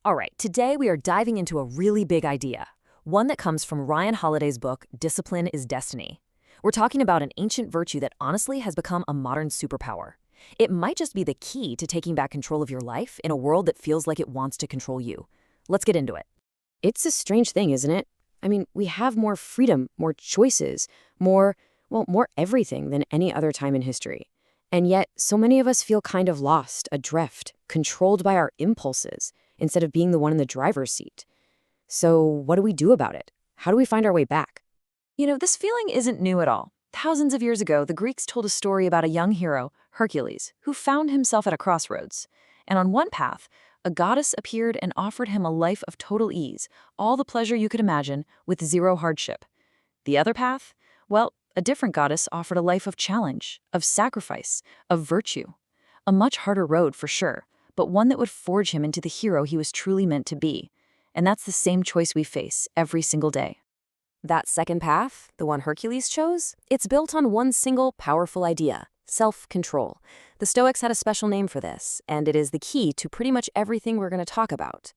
All right, today we are diving into a really big idea, one that comes from Ryan Holiday's book, Discipline is Destiny. We're talking about an ancient virtue that honestly has become a modern superpower. It might just be the key to taking back control of your life in a world that feels like it wants to control you. Let's get into it. It's a strange thing, isn't it? I mean, we have more freedom, more choices, more everything than any other time in history. And yet, so many of us feel kind of lost, adrift, controlled by our impulses, instead of being the one in the driver's seat. So, what do we do about it? How do we find our way back? This feeling isn't new at all. Thousands of years ago, the Greeks told a story about a young hero, Hercules, who found himself at a crossroads. And on one path, a goddess appeared and offered him a life of total ease, all the pleasure you could imagine, with zero hardship. The other path? Well, a different goddess offered a life of challenge, of sacrifice, of virtue. A much harder road for sure, but one that would forge him into the hero he was truly meant to be. And that's the same choice we face every single day. That second path, the one Hercules chose, it's built on one single powerful idea: self-control. The Stoics had a special name for this, and it is the key to pretty much everything we're going to talk about.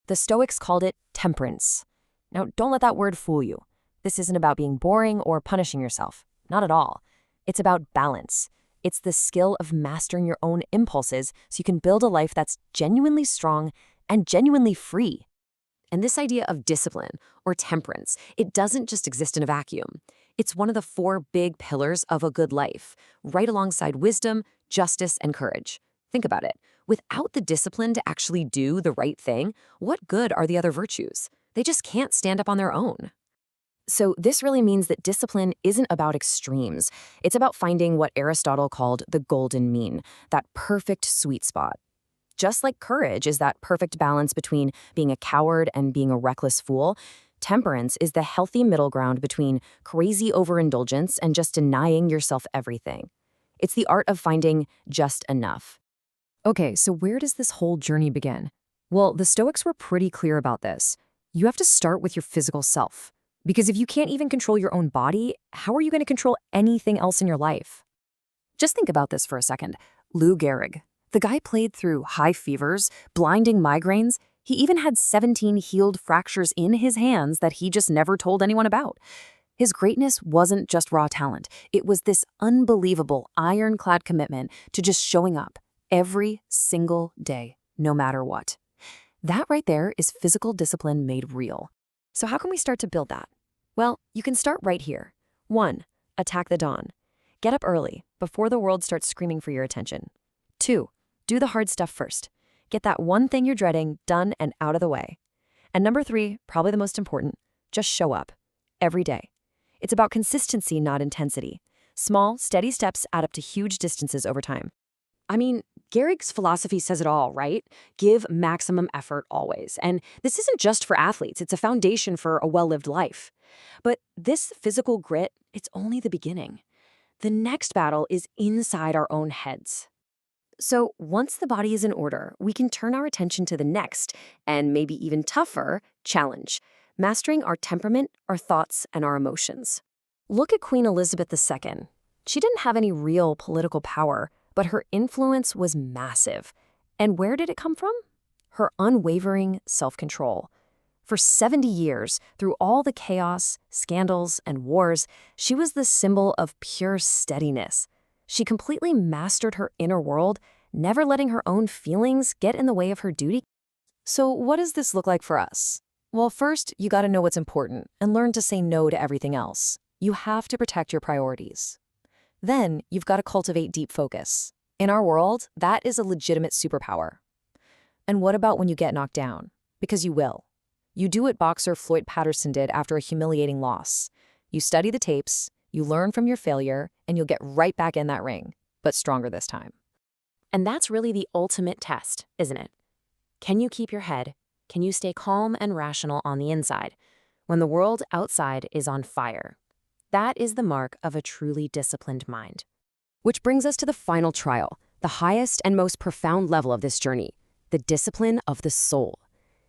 The Stoics called it temperance. Now, don't let that word fool you. This isn't about being boring or punishing yourself. Not at all. It's about balance. It's the skill of mastering your own impulses so you can build a life that's genuinely strong and genuinely free. And this idea of discipline, or temperance, it doesn't just exist in a vacuum. It's one of the four big pillars of a good life, right alongside wisdom, justice, and courage. Think about it. Without the discipline to actually do the right thing, what good are the other virtues? They just can't stand up on their own. So this really means that discipline isn't about extremes. It's about finding what Aristotle called the golden mean, that perfect sweet spot. Just like courage is that perfect balance between being a coward and being a reckless fool, temperance is the healthy middle ground between crazy overindulgence and just denying yourself everything. It's the art of finding just enough. Okay, so where does this whole journey begin? Well, the Stoics were pretty clear about this. You have to start with your physical self. Because if you can't even control your own body, how are you going to control anything else in your life? Just think about this for a second. Lou Gehrig. The guy played through high fevers, blinding migraines. He even had 17 healed fractures in his hands that he just never told anyone about. His greatness wasn't just raw talent. It was this unbelievable, ironclad commitment to just showing up every single day, no matter what. That right there is physical discipline made real. So how can we start to build that? Well, you can start right here. 1. Attack the dawn. Get up early, before the world starts screaming for your attention. 2. Do the hard stuff first. Get that one thing you're dreading done and out of the way. And number 3, probably the most important, just show up. Every day. It's about consistency, not intensity. Small, steady steps add up to huge distances over time. I mean, Gehrig's philosophy says it all, right? Give maximum effort always. And this isn't just for athletes, it's a foundation for a well-lived life. But this physical grit, it's only the beginning. The next battle is inside our own heads. So once the body is in order, we can turn our attention to the next, and maybe even tougher, challenge, mastering our temperament, our thoughts, and our emotions. Look at Queen Elizabeth II. She didn't have any real political power, but her influence was massive. And where did it come from? Her unwavering self-control. For 70 years, through all the chaos, scandals, and wars, she was the symbol of pure steadiness. She completely mastered her inner world, never letting her own feelings get in the way of her duty. So what does this look like for us? Well, first, you gotta know what's important and learn to say no to everything else. You have to protect your priorities. Then, you've got to cultivate deep focus. In our world, that is a legitimate superpower. And what about when you get knocked down? Because you will. You do what boxer Floyd Patterson did after a humiliating loss. You study the tapes, you learn from your failure, and you'll get right back in that ring, but stronger this time. And that's really the ultimate test, isn't it? Can you keep your head? Can you stay calm and rational on the inside when the world outside is on fire? That is the mark of a truly disciplined mind. Which brings us to the final trial, the highest and most profound level of this journey, the discipline of the soul.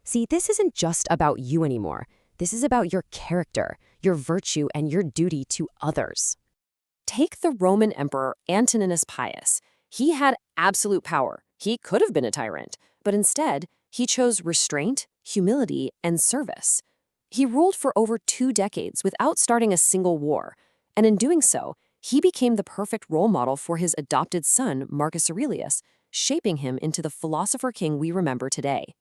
See, this isn't just about you anymore. This is about your character, your virtue, and your duty to others. Take the Roman Emperor Antoninus Pius. He had absolute power. He could have been a tyrant, but instead, He chose restraint, humility, and service. He ruled for over 2 decades without starting a single war, and in doing so, he became the perfect role model for his adopted son, Marcus Aurelius, shaping him into the philosopher king we remember today.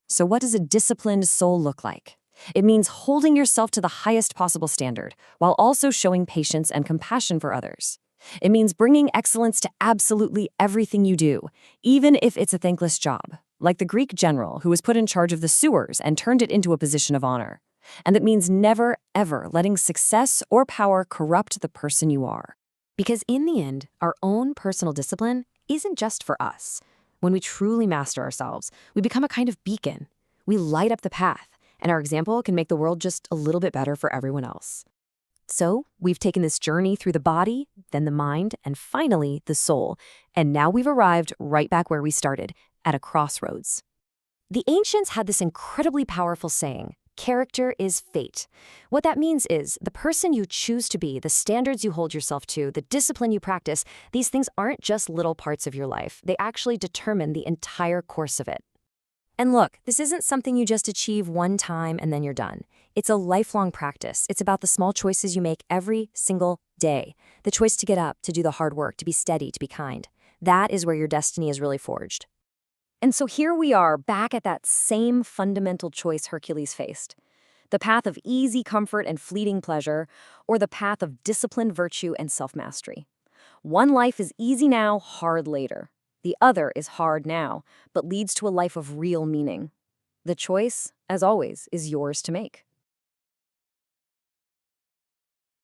So what does a disciplined soul look like? It means holding yourself to the highest possible standard, while also showing patience and compassion for others. It means bringing excellence to absolutely everything you do, even if it's a thankless job, like the Greek general who was put in charge of the sewers and turned it into a position of honor. And it means never, ever letting success or power corrupt the person you are. Because in the end, our own personal discipline isn't just for us. When we truly master ourselves, we become a kind of beacon. We light up the path, and our example can make the world just a little bit better for everyone else. So, we've taken this journey through the body, then the mind, and finally the soul. And now we've arrived right back where we started, at a crossroads. The ancients had this incredibly powerful saying, character is fate. What that means is the person you choose to be, the standards you hold yourself to, the discipline you practice, these things aren't just little parts of your life. They actually determine the entire course of it. And look, this isn't something you just achieve one time and then you're done. It's a lifelong practice. It's about the small choices you make every single day. The choice to get up, to do the hard work, to be steady, to be kind. That is where your destiny is really forged. And so here we are, back at that same fundamental choice Hercules faced. The path of easy comfort and fleeting pleasure, or the path of disciplined virtue and self-mastery. One life is easy now, hard later. The other is hard now, but leads to a life of real meaning. The choice, as always, is yours to make.